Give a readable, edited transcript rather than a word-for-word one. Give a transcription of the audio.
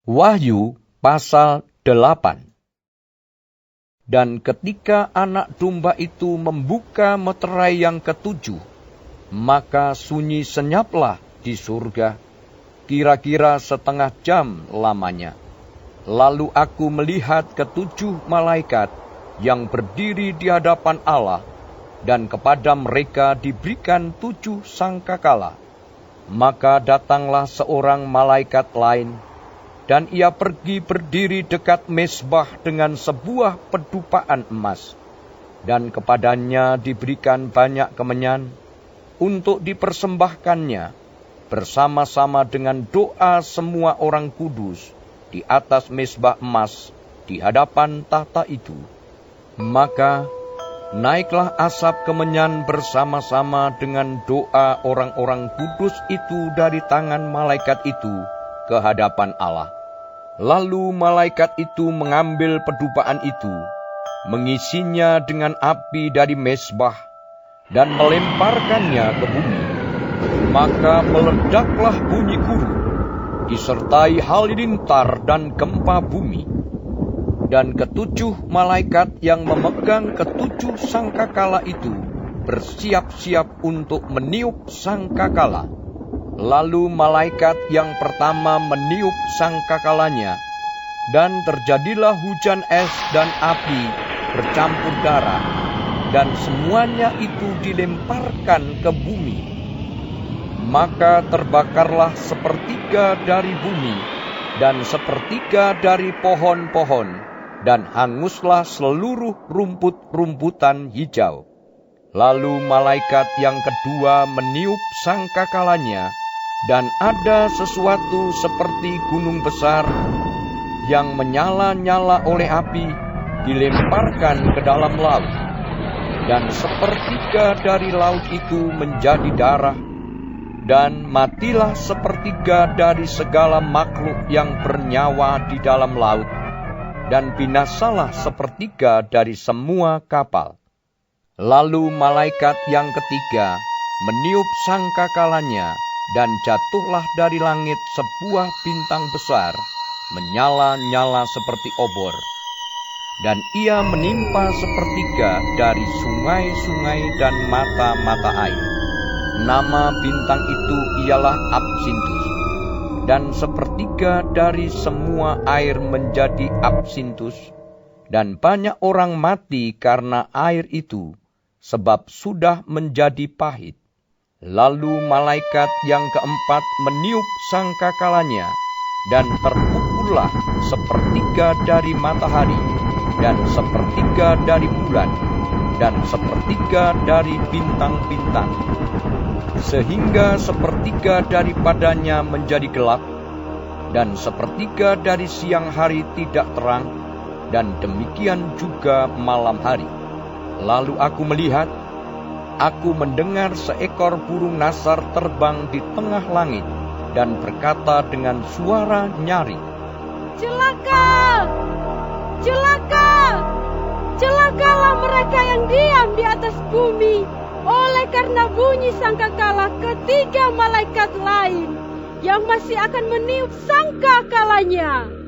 Wahyu pasal 8. Dan ketika anak domba itu membuka meterai yang ketujuh, maka sunyi senyaplah di surga, kira-kira setengah jam lamanya. Lalu aku melihat ketujuh malaikat yang berdiri di hadapan Allah, dan kepada mereka diberikan 7 sangkakala. Maka datanglah seorang malaikat lain, dan ia pergi berdiri dekat mezbah dengan sebuah pedupaan emas. Dan kepadanya diberikan banyak kemenyan untuk dipersembahkannya, bersama-sama dengan doa semua orang kudus di atas mezbah emas di hadapan tahta itu. Maka naiklah asap kemenyan bersama-sama dengan doa orang-orang kudus itu dari tangan malaikat itu ke hadapan Allah. Lalu malaikat itu mengambil pedupaan itu, mengisinya dengan api dari mezbah, dan melemparkannya ke bumi. Maka meledaklah bunyi guru, disertai halilintar dan gempa bumi. Dan ketujuh malaikat yang memegang ketujuh sangkakala itu bersiap-siap untuk meniup sangkakala. Lalu malaikat yang pertama meniup sangkakalanya, dan terjadilah hujan es dan api bercampur darah, dan semuanya itu dilemparkan ke bumi. Maka terbakarlah sepertiga dari bumi, dan sepertiga dari pohon-pohon, dan hanguslah seluruh rumput-rumputan hijau. Lalu malaikat yang kedua meniup sangkakalanya, dan ada sesuatu seperti gunung besar yang menyala-nyala oleh api dilemparkan ke dalam laut. Dan sepertiga dari laut itu menjadi darah, dan matilah sepertiga dari segala makhluk yang bernyawa di dalam laut, dan binasalah sepertiga dari semua kapal. Lalu malaikat yang ketiga meniup sangkakalanya, dan jatuhlah dari langit sebuah bintang besar, menyala-nyala seperti obor. Dan ia menimpa sepertiga dari sungai-sungai dan mata-mata air. Nama bintang itu ialah Absintus. Dan sepertiga dari semua air menjadi absintus, dan banyak orang mati karena air itu, sebab sudah menjadi pahit. Lalu malaikat yang keempat meniup sangkakalanya, dan terpukullah sepertiga dari matahari, dan sepertiga dari bulan, dan sepertiga dari bintang-bintang, sehingga sepertiga daripadanya menjadi gelap, dan sepertiga dari siang hari tidak terang, dan demikian juga malam hari. Lalu aku melihat, aku mendengar seekor burung nasar terbang di tengah langit, dan berkata dengan suara nyaring, "Celaka! Celaka! Celakalah mereka yang diam di atas bumi, oleh karena bunyi sangkakala ketiga malaikat lain yang masih akan meniup sangkakalanya."